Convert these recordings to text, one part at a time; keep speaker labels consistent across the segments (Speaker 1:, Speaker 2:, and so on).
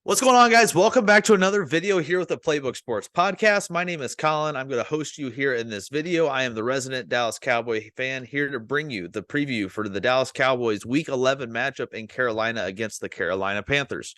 Speaker 1: What's going on, guys? Welcome back to another video here with the Playbook Sports Podcast. My name is Colin. I'm going to host you here in this video. I am the resident Dallas Cowboy fan here to bring you the preview for the Dallas Cowboys Week 11 matchup in Carolina against the Carolina Panthers.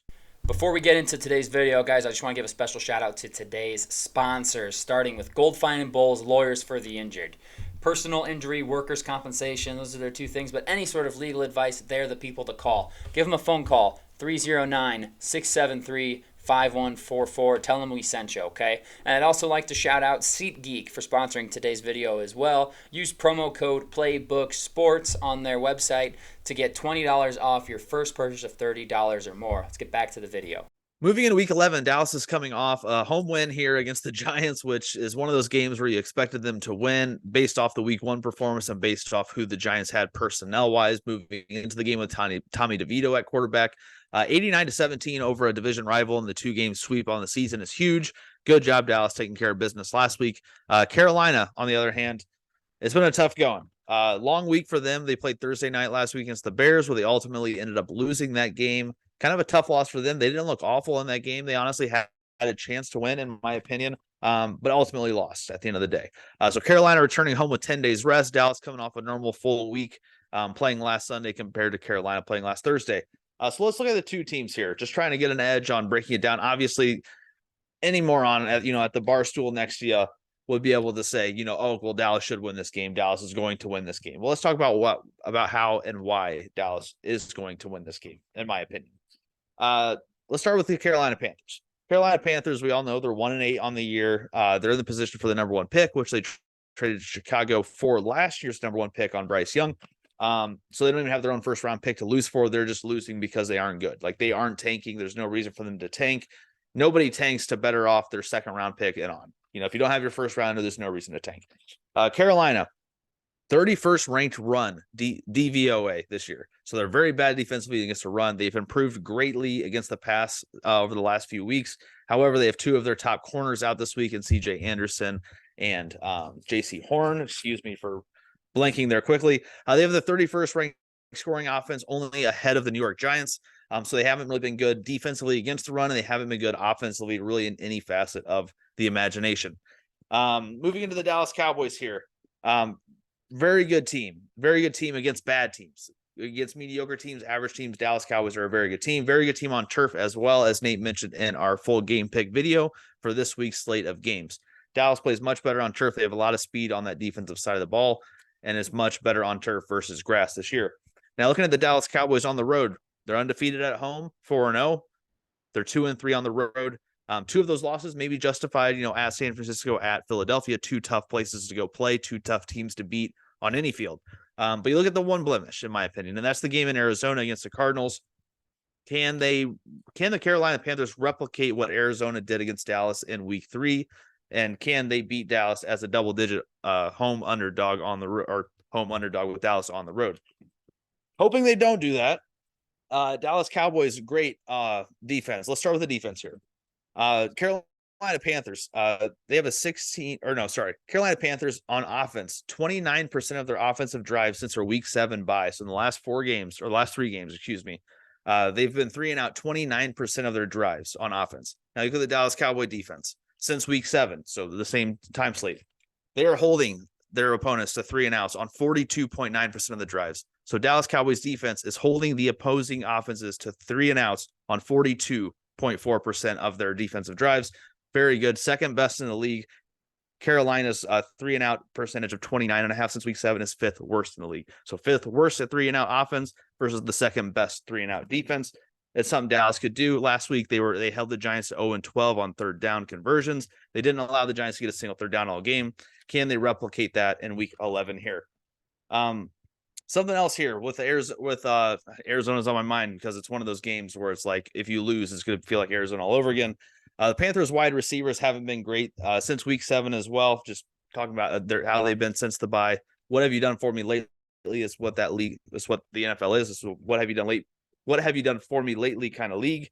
Speaker 2: Before we get into today's video, guys, I just want to give a special shout out to today's sponsors, starting with Gold Fine and Bowles, lawyers for the injured. Personal injury, workers' compensation, those are their two things, but any sort of legal advice, they're the people to call. Give them a phone call, 309-673-5144. Tell them we sent you, okay? And I'd also like to shout out SeatGeek for sponsoring today's video as well. Use promo code PlaybookSports on their website to get $20 off your first purchase of $30 or more. Let's get back to the video.
Speaker 1: Moving into Week 11, Dallas is coming off a home win here against the Giants, which is one of those games where you expected them to win based off the Week 1 performance and based off who the Giants had personnel-wise moving into the game with Tommy DeVito at quarterback. 89-17 over a division rival in the two-game sweep on the season is huge. Good job, Dallas, taking care of business last week. Carolina, on the other hand, it's been a tough going. Long week for them. They played Thursday night last week against the Bears, where they ultimately ended up losing that game. Kind of a tough loss for them. They didn't look awful in that game. They honestly had a chance to win, in my opinion, but ultimately lost at the end of the day. So Carolina returning home with 10 days rest. Dallas coming off a normal full week, playing last Sunday compared to Carolina playing last Thursday. So let's look at the two teams here, just trying to get an edge on breaking it down. Obviously, any moron at the bar stool next to you would be able to say, oh, well, Dallas should win this game. Dallas is going to win this game. Well, let's talk about how and why Dallas is going to win this game, in my opinion. Let's start with the Carolina Panthers. Carolina Panthers, we all know they're 1-8 on the year. They're in the position for the number one pick, which they traded to Chicago for last year's number one pick on Bryce Young. So they don't even have their own first round pick to lose for. They're just losing because they aren't good. Like, they aren't tanking. There's no reason for them to tank. Nobody tanks to better off their second round pick and on. If you don't have your first rounder, there's no reason to tank. Carolina, 31st ranked run DVOA this year. So they're very bad defensively against the run. They've improved greatly against the pass over the last few weeks. However, they have two of their top corners out this week in CJ Anderson and JC Horn. Excuse me for blanking there quickly. They have the 31st ranked scoring offense, only ahead of the New York Giants. So they haven't really been good defensively against the run, and they haven't been good offensively really in any facet of the imagination. Moving into the Dallas Cowboys here. Very good team against bad teams. Against mediocre teams, average teams, Dallas Cowboys are a very good team. Very good team on turf, as well, as Nate mentioned in our full game pick video for this week's slate of games. Dallas plays much better on turf. They have a lot of speed on that defensive side of the ball, and is much better on turf versus grass this year. Now, looking at the Dallas Cowboys on the road, they're undefeated at home, 4-0. They're 2-3 on the road. Two of those losses may be justified, at San Francisco, at Philadelphia, two tough places to go play, two tough teams to beat on any field. But you look at the one blemish, in my opinion, and that's the game in Arizona against the Cardinals. Can the Carolina Panthers replicate what Arizona did against Dallas in week 3? And can they beat Dallas as a double-digit home underdog or home underdog with Dallas on the road? Hoping they don't do that. Dallas Cowboys, great defense. Let's start with the defense here. Carolina Panthers, they have Carolina Panthers on offense, 29% of their offensive drives since their week 7 bye. So in the last 3 games, they've been 3 and out 29% of their drives on offense. Now you look at the Dallas Cowboy defense since week 7, so the same time slate. They are holding their opponents to 3 and outs on 42.9% of the drives. So Dallas Cowboys defense is holding the opposing offenses to 3 and outs on 42.4% of their defensive drives. Very good. Second best in the league. Carolina's 3 and out percentage of 29.5 since week 7 is 5th worst in the league. So 5th worst at 3 and out offense versus the second best 3 and out defense. It's something Dallas could do. Last week, they held the Giants to 0-12 on third down conversions. They didn't allow the Giants to get a single third down all game. Can they replicate that in week 11 here? Something else here with Arizona's on my mind, because it's one of those games where it's like, if you lose, it's going to feel like Arizona all over again. The Panthers wide receivers haven't been great since week 7 as well. Just talking about how they've been since the bye. What have you done for me lately is what that league is, what the NFL is. So what have you done late? What have you done for me lately kind of league.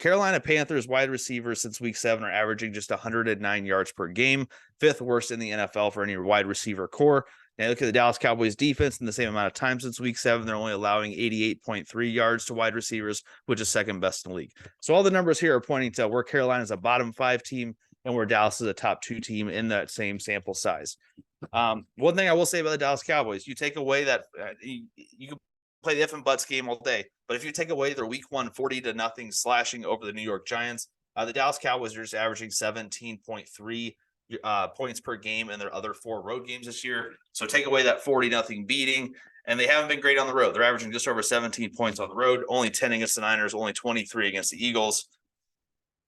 Speaker 1: Carolina Panthers wide receivers since week 7 are averaging just 109 yards per game, 5th worst in the NFL for any wide receiver core. Now look at the Dallas Cowboys defense in the same amount of time since week 7. They're only allowing 88.3 yards to wide receivers, which is second best in the league. So all the numbers here are pointing to where Carolina is a bottom 5 team and where Dallas is a top 2 team in that same sample size. One thing I will say about the Dallas Cowboys, you take away that you can play the if and buts game all day, but if you take away their week 1 40-0 slashing over the New York Giants, the Dallas Cowboys are just averaging 17.3 points per game in their other 4 road games this year. So take away that 40-0 beating, and they haven't been great on the road. They're averaging just over 17 points on the road, only 10 against the Niners, only 23 against the Eagles.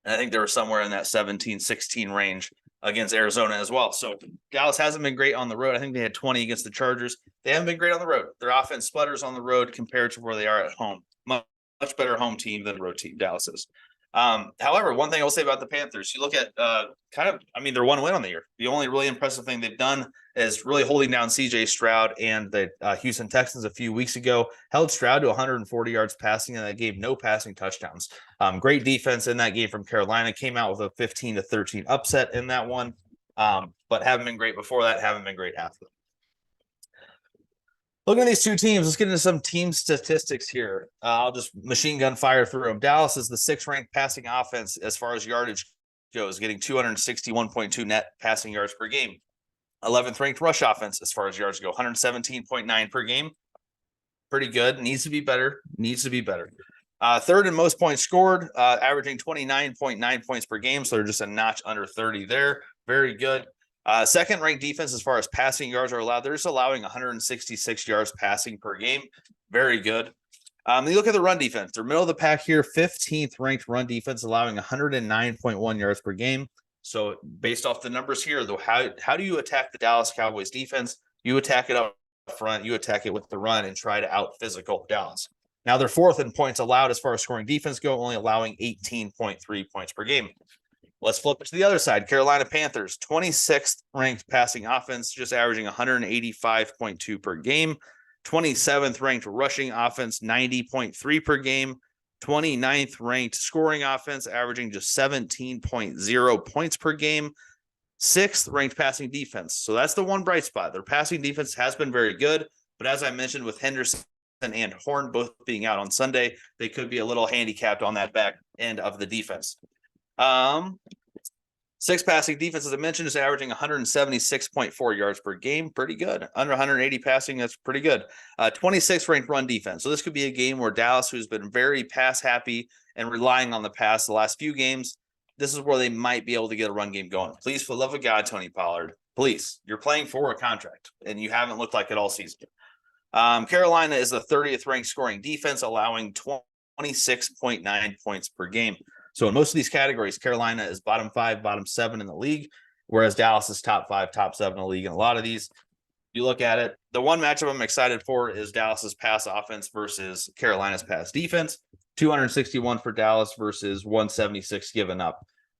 Speaker 1: And I think they were somewhere in that 17-16 range against Arizona as well. So Dallas hasn't been great on the road. I think they had 20 against the Chargers. They haven't been great on the road. Their offense sputters on the road compared to where they are at home. Much better home team than road team Dallas is. However, one thing I will say about the Panthers, you look at they're 1 win on the year. The only really impressive thing they've done is really holding down CJ Stroud and the Houston Texans a few weeks ago, held Stroud to 140 yards passing, and that gave no passing touchdowns. Great defense in that game from Carolina, came out with a 15-13 upset in that one, but haven't been great before that, haven't been great after. Looking at these 2 teams, let's get into some team statistics here. I'll just machine gun fire through them. Dallas is the 6th ranked passing offense as far as yardage goes, getting 261.2 net passing yards per game. 11th ranked rush offense as far as yards go, 117.9 per game. Pretty good. Needs to be better. 3rd in most points scored, averaging 29.9 points per game. So they're just a notch under 30 there. Very good. 2nd ranked defense as far as passing yards are allowed. They're just allowing 166 yards passing per game. Very good. You look at the run defense. They're middle of the pack here. 15th ranked run defense, allowing 109.1 yards per game. So based off the numbers here, though, how do you attack the Dallas Cowboys defense? You attack it up front. You attack it with the run and try to out physical Dallas. Now they're 4th in points allowed as far as scoring defense go, only allowing 18.3 points per game. Let's flip it to the other side. Carolina Panthers, 26th ranked passing offense, just averaging 185.2 per game. 27th ranked rushing offense, 90.3 per game. 29th ranked scoring offense, averaging just 17.0 points per game. 6th ranked passing defense. So that's the one bright spot. Their passing defense has been very good, but as I mentioned, with Henderson and Horn both being out on Sunday, they could be a little handicapped on that back end of the defense. 6th passing defense, as I mentioned, is averaging 176.4 yards per game. Pretty good. Under 180 passing, that's pretty good. 26th ranked run defense. So this could be a game where Dallas, who's been very pass happy and relying on the pass the last few games, this is where they might be able to get a run game going. Please, for the love of God, Tony Pollard, please. You're playing for a contract, and you haven't looked like it all season. Carolina is the 30th ranked scoring defense, allowing 26.9 points per game. So in most of these categories, Carolina is bottom 5, bottom 7 in the league, whereas Dallas is top 5, top 7 in the league. And a lot of these, you look at it, the one matchup I'm excited for is Dallas's pass offense versus Carolina's pass defense. 261 for Dallas versus 176 given up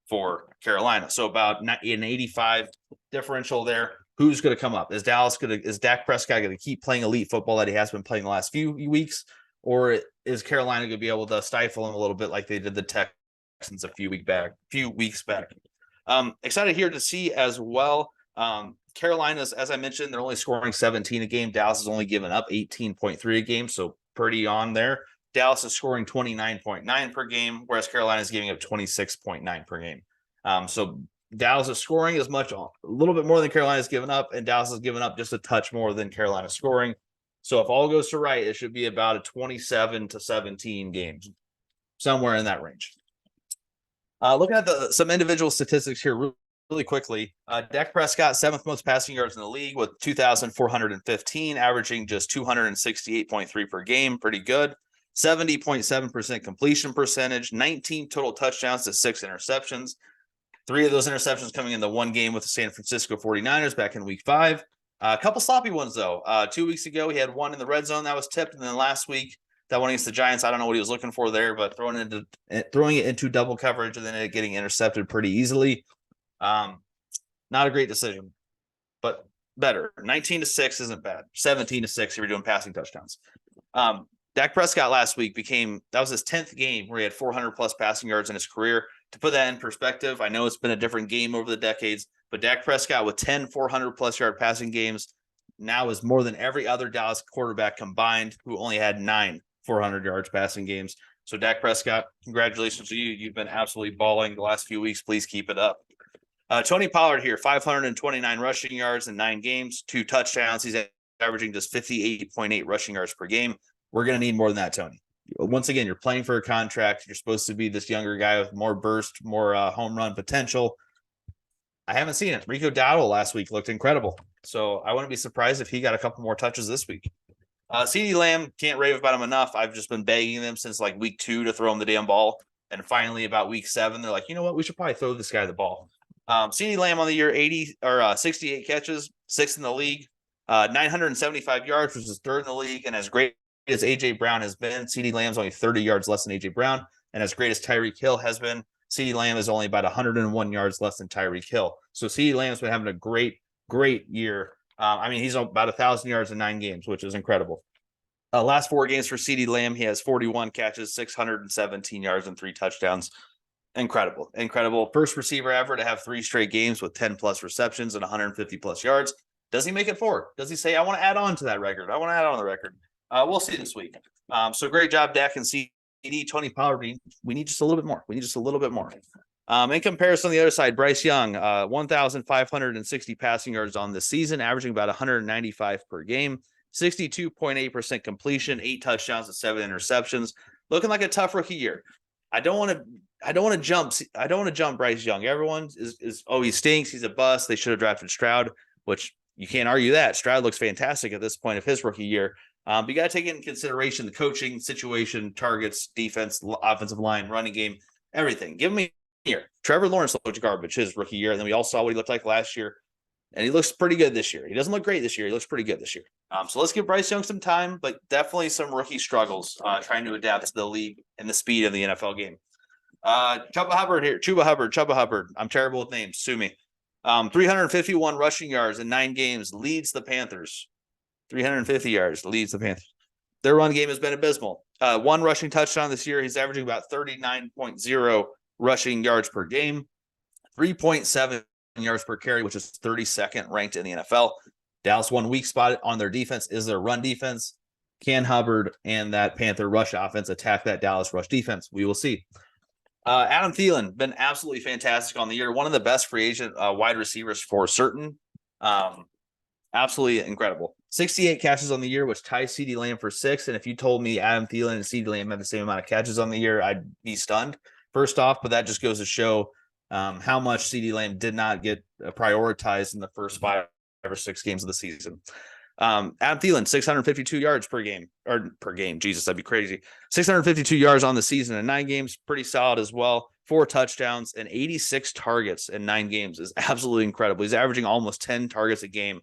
Speaker 1: for Carolina. So about an 85 differential there. Who's going to come up? Is Dak Prescott going to keep playing elite football that he has been playing the last few weeks? Or is Carolina going to be able to stifle him a little bit like they did the Texans a few weeks back? Excited here to see as well. Carolina's, as I mentioned, they're only scoring 17 a game. Dallas is only giving up 18.3 a game, so pretty on there. Dallas is scoring 29.9 per game, whereas Carolina is giving up 26.9 per game. So Dallas is scoring a little bit more than Carolina's given up, and Dallas is giving up just a touch more than Carolina scoring. So if all goes to right, it should be about a 27-17 game, somewhere in that range. Looking at some individual statistics here really quickly. Dak Prescott, 7th most passing yards in the league with 2,415, averaging just 268.3 per game. Pretty good. 70.7% completion percentage, 19 total touchdowns to 6 interceptions. 3 of those interceptions coming in the one game with the San Francisco 49ers back in week 5. A couple sloppy ones, though. 2 weeks ago, he had one in the red zone that was tipped. And then last week, that one against the Giants, I don't know what he was looking for there, but throwing it into double coverage and then it getting intercepted pretty easily. Not a great decision, but better. 19-6 isn't bad. 17-6 if you're doing passing touchdowns. Dak Prescott last week that was his 10th game where he had 400-plus passing yards in his career. To put that in perspective, I know it's been a different game over the decades, but Dak Prescott with 10 400-plus yard passing games, now is more than every other Dallas quarterback combined, who only had 9 400 yards passing games. So Dak Prescott, congratulations to you. You've been absolutely balling the last few weeks. Please keep it up. Tony Pollard here, 529 rushing yards in 9 games, 2 touchdowns. He's averaging just 58.8 rushing yards per game. We're going to need more than that, Tony. Once again, you're playing for a contract. You're supposed to be this younger guy with more burst, more home run potential. I haven't seen it. Rico Dowdle last week looked incredible. So I wouldn't be surprised if he got a couple more touches this week. CeeDee Lamb, can't rave about him enough. I've just been begging them since like week 2 to throw him the damn ball. And finally, about week 7, they're like, you know what? We should probably throw this guy the ball. CeeDee Lamb on the year, 68 catches, 6th in the league, 975 yards, which is 3rd in the league. And as great as A.J. Brown has been, CeeDee Lamb's only 30 yards less than A.J. Brown. And as great as Tyreek Hill has been, CeeDee Lamb is only about 101 yards less than Tyreek Hill. So CeeDee Lamb's been having a great year. He's about 1,000 yards in 9 games, which is incredible. Last 4 games for CeeDee Lamb, he has 41 catches, 617 yards, and 3 touchdowns. Incredible. First receiver ever to have 3 straight games with 10-plus receptions and 150-plus yards. Does he make it 4? Does he say, I want to add on to that record? I want to add on the record. We'll see this week. So great job, Dak and CeeDee. Tony Pollard, we need just a little bit more. In comparison on the other side, Bryce Young, 1,560 passing yards on the season, averaging about 195 per game, 62.8% completion, 8 touchdowns and 7 interceptions. Looking like a tough rookie year. I don't want to jump Bryce Young. Everyone is he stinks. He's a bust. They should have drafted Stroud, which you can't argue that. Stroud looks fantastic at this point of his rookie year. But you got to take into consideration the coaching situation, targets, defense, offensive line, running game, everything. Give me here. Trevor Lawrence looked garbage his rookie year, and then we all saw what he looked like last year. And he looks pretty good this year. He doesn't look great this year. He looks pretty good this year. So let's give Bryce Young some time, but definitely some rookie struggles trying to adapt to the league and the speed of the NFL game. Chuba Hubbard. I'm terrible with names. Sue me. 351 rushing yards in 9 games, leads the Panthers. 350 yards, leads the Panthers. Their run game has been abysmal. 1 rushing touchdown this year. He's averaging about 39.0 rushing yards per game. 3.7 yards per carry, which is 32nd ranked in the NFL. Dallas' one weak spot on their defense is their run defense. Can Hubbard and that Panther rush offense attack that Dallas rush defense? We will see. Adam Thielen, been absolutely fantastic on the year. One of the best free agent wide receivers for certain. Absolutely incredible. 68 catches on the year, which ties CeeDee Lamb for 6th. And if you told me Adam Thielen and CeeDee Lamb had the same amount of catches on the year, I'd be stunned, first off. But that just goes to show how much CeeDee Lamb did not get prioritized in the first 5 or 6 games of the season. Adam Thielen, 652 yards per game. Jesus, that'd be crazy. 652 yards on the season in 9 games. Pretty solid as well. 4 touchdowns and 86 targets in 9 games is absolutely incredible. He's averaging almost 10 targets a game.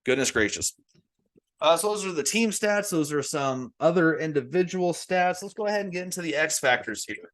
Speaker 1: Goodness gracious. So those are the team stats. Those are some other individual stats. Let's go ahead and get into the X factors here.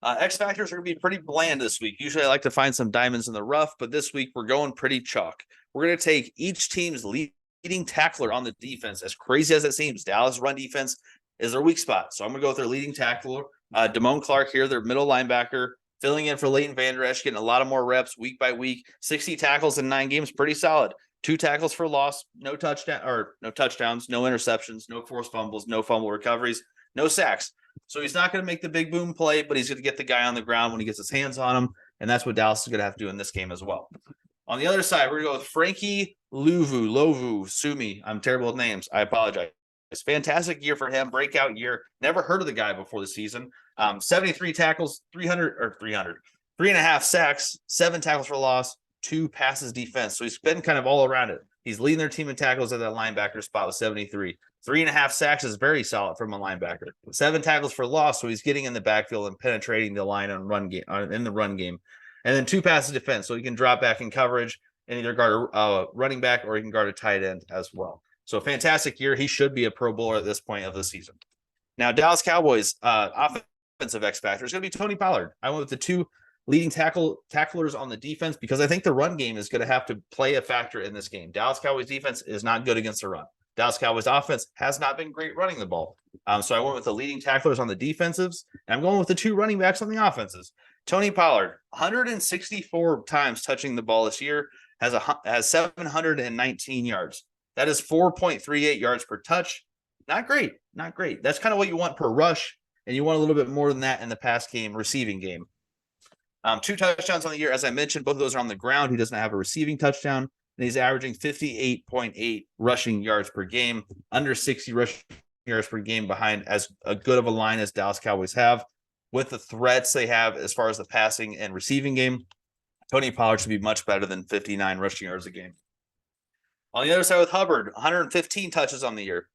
Speaker 1: X factors are going to be pretty bland this week. Usually I like to find some diamonds in the rough, but this week we're going pretty chalk. We're going to take each team's leading tackler on the defense. As crazy as it seems, Dallas' run defense is their weak spot. So I'm going to go with their leading tackler, Damone Clark here, their middle linebacker, filling in for Leighton Vander Esch, getting a lot of more reps week by week. 60 tackles in 9 games, pretty solid. 2 tackles for loss, no touchdowns, no interceptions, no forced fumbles, no fumble recoveries, no sacks. So he's not going to make the big boom play, but he's going to get the guy on the ground when he gets his hands on him, and that's what Dallas is going to have to do in this game as well. On the other side, we're going to go with Frankie Lovu. Sue me. I'm terrible with names. I apologize. It's a fantastic year for him. Breakout year. Never heard of the guy before the season. 73 tackles, 3.5 sacks, 7 tackles for loss, 2 passes defense. So he's been kind of all around it. He's leading their team in tackles at that linebacker spot with 73. 3.5 sacks is very solid from a linebacker. 7 tackles for loss, so he's getting in the backfield and penetrating the line on in the run game. And then 2 passes defense, so he can drop back in coverage and either guard a running back or he can guard a tight end as well. So fantastic year. He should be a Pro Bowler at this point of the season. Now, Dallas Cowboys offensive X factor is going to be Tony Pollard. I went with the 2 leading tacklers on the defense because I think the run game is going to have to play a factor in this game. Dallas Cowboys defense is not good against the run. Dallas Cowboys offense has not been great running the ball. So I went with the leading tacklers on the defensives, and I'm going with the 2 running backs on the offenses. Tony Pollard, 164 times touching the ball this year, has 719 yards. That is 4.38 yards per touch. Not great. Not great. That's kind of what you want per rush, and you want a little bit more than that in the pass game, receiving game. 2 touchdowns on the year. As I mentioned, both of those are on the ground. He doesn't have a receiving touchdown, and he's averaging 58.8 rushing yards per game, under 60 rushing yards per game behind as a good of a line as Dallas Cowboys have. With the threats they have as far as the passing and receiving game, Tony Pollard should be much better than 59 rushing yards a game. On the other side with Hubbard, 115 touches on the year,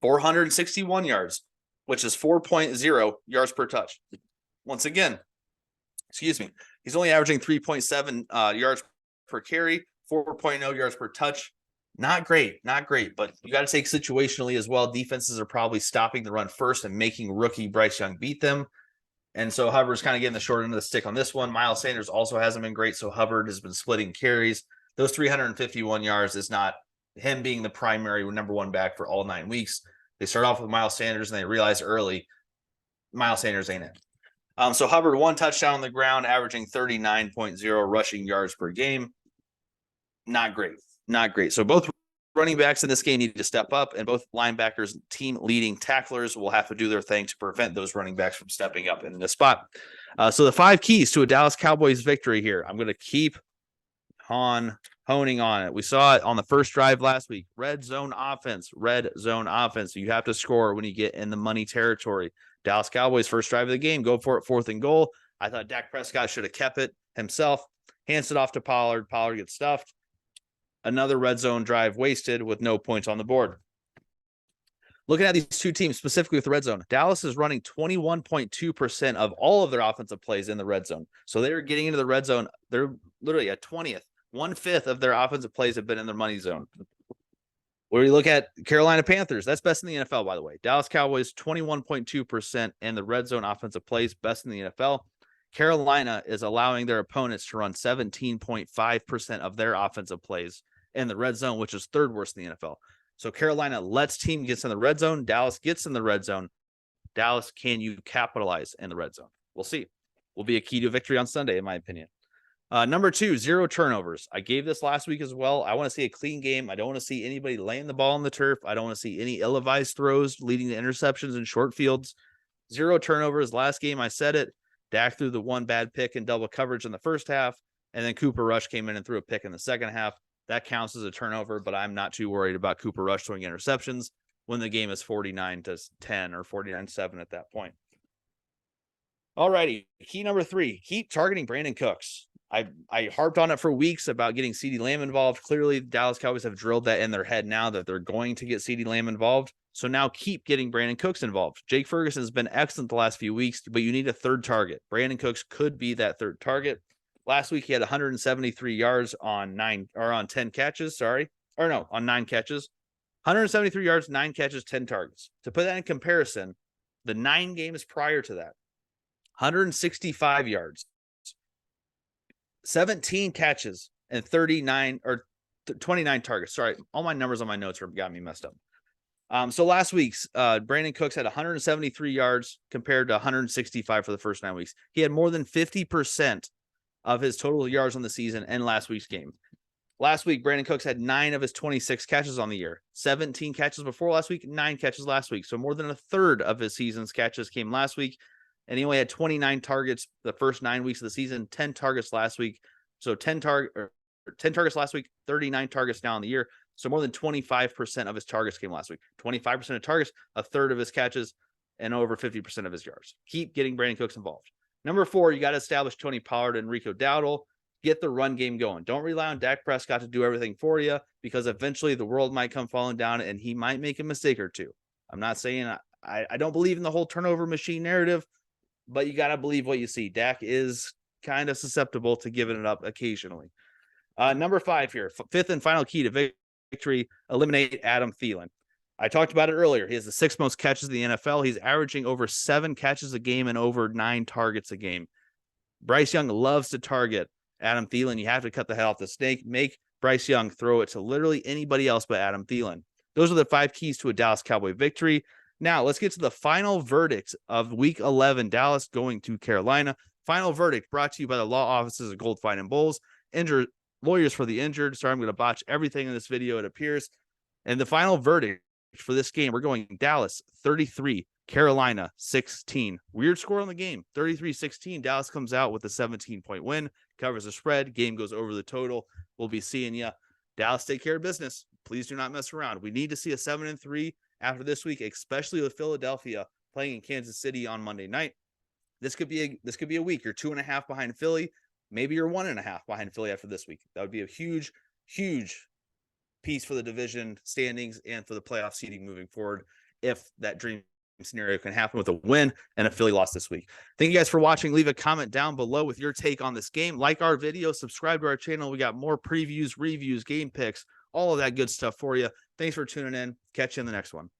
Speaker 1: 461 yards, which is 4.0 yards per touch. Once again, he's only averaging 3.7 yards per carry, 4.0 yards per touch. Not great, but you got to take situationally as well. Defenses are probably stopping the run first and making rookie Bryce Young beat them. And so Hubbard's kind of getting the short end of the stick on this one. Miles Sanders also hasn't been great, so Hubbard has been splitting carries. Those 351 yards is not him being the primary number one back for all 9 weeks. They start off with Miles Sanders, and they realize early Miles Sanders ain't it. So Hubbard, 1 touchdown on the ground, averaging 39.0 rushing yards per game. Not great. So both running backs in this game need to step up, and both linebackers, team leading tacklers, will have to do their thing to prevent those running backs from stepping up in this spot. So the 5 keys to a Dallas Cowboys victory here. I'm going to keep on honing on it. We saw it on the first drive last week. Red zone offense. You have to score when you get in the money territory. Dallas Cowboys first drive of the game, go for it, 4th and goal. I thought Dak Prescott should have kept it himself. Hands it off to Pollard. Pollard gets stuffed. Another red zone drive wasted with no points on the board. Looking at these two teams, specifically with the red zone, Dallas is running 21.2% of all of their offensive plays in the red zone. So they're getting into the red zone. They're literally a 20th. 1/5 of their offensive plays have been in their money zone. Where you look at Carolina Panthers, that's best in the NFL, by the way. Dallas Cowboys, 21.2% in the red zone offensive plays, best in the NFL. Carolina is allowing their opponents to run 17.5% of their offensive plays in the red zone, which is 3rd worst in the NFL. So Carolina lets team gets in the red zone. Dallas gets in the red zone. Dallas, can you capitalize in the red zone? We'll see. Will be a key to victory on Sunday, in my opinion. Number 2, 0 turnovers. I gave this last week as well. I want to see a clean game. I don't want to see anybody laying the ball on the turf. I don't want to see any ill-advised throws leading to interceptions and short fields. 0 turnovers. Last game, I said it. Dak threw the 1 bad pick in double coverage in the first half, and then Cooper Rush came in and threw a pick in the second half. That counts as a turnover, but I'm not too worried about Cooper Rush throwing interceptions when the game is 49-10 or 49-7 at that point. All righty. Key number 3, keep targeting Brandon Cooks. I harped on it for weeks about getting CeeDee Lamb involved. Clearly, the Dallas Cowboys have drilled that in their head now that they're going to get CeeDee Lamb involved. So now keep getting Brandon Cooks involved. Jake Ferguson has been excellent the last few weeks, but you need a 3rd target. Brandon Cooks could be that 3rd target. Last week, he had 173 yards on 10 catches. On 9 catches. 173 yards, 9 catches, 10 targets. To put that in comparison, the 9 games prior to that, 165 yards, 17 catches, and 29 or 29 targets. Sorry, all my numbers on my notes got me messed up. So last week's Brandon Cooks had 173 yards compared to 165 for the first 9 weeks. He had more than 50% of his total yards on the season in last week's game. Last week, Brandon Cooks had 9 of his 26 catches on the year. 17 catches before last week, 9 catches last week. So more than a third of his season's catches came last week. And he only had 29 targets the first 9 weeks of the season, 10 targets last week. So 10 targets last week, 39 targets now in the year. So more than 25% of his targets came last week. 25% of targets, a third of his catches, and over 50% of his yards. Keep getting Brandon Cooks involved. Number 4, you got to establish Tony Pollard and Rico Dowdle. Get the run game going. Don't rely on Dak Prescott to do everything for you, because eventually the world might come falling down and he might make a mistake or two. I'm not saying I don't believe in the whole turnover machine narrative, but you got to believe what you see. Dak is kind of susceptible to giving it up occasionally. Number 5 here, 5th and final key to victory, eliminate Adam Thielen. I talked about it earlier. He has the 6th most catches in the NFL. He's averaging over 7 catches a game and over 9 targets a game. Bryce Young loves to target Adam Thielen. You have to cut the head off the snake. Make Bryce Young throw it to literally anybody else but Adam Thielen. Those are the 5 keys to a Dallas Cowboy victory. Now, let's get to the final verdict of Week 11, Dallas going to Carolina. Final verdict brought to you by the law offices of Goldfine and Bowles. Enter lawyers for the injured. Sorry, I'm going to botch everything in this video, it appears. And the final verdict for this game, we're going Dallas 33, Carolina 16. Weird score on the game, 33-16. Dallas comes out with a 17-point win, covers the spread. Game goes over the total. We'll be seeing you. Dallas, take care of business. Please do not mess around. We need to see a 7-3 after this week, especially with Philadelphia playing in Kansas City on Monday night. This could be a week. You're 2.5 behind Philly. Maybe you're 1.5 behind Philly after this week. That would be a huge, huge piece for the division standings and for the playoff seeding moving forward if that dream scenario can happen with a win and a Philly loss this week. Thank you guys for watching. Leave a comment down below with your take on this game. Like our video, subscribe to our channel. We got more previews, reviews, game picks, all of that good stuff for you. Thanks for tuning in. Catch you in the next one.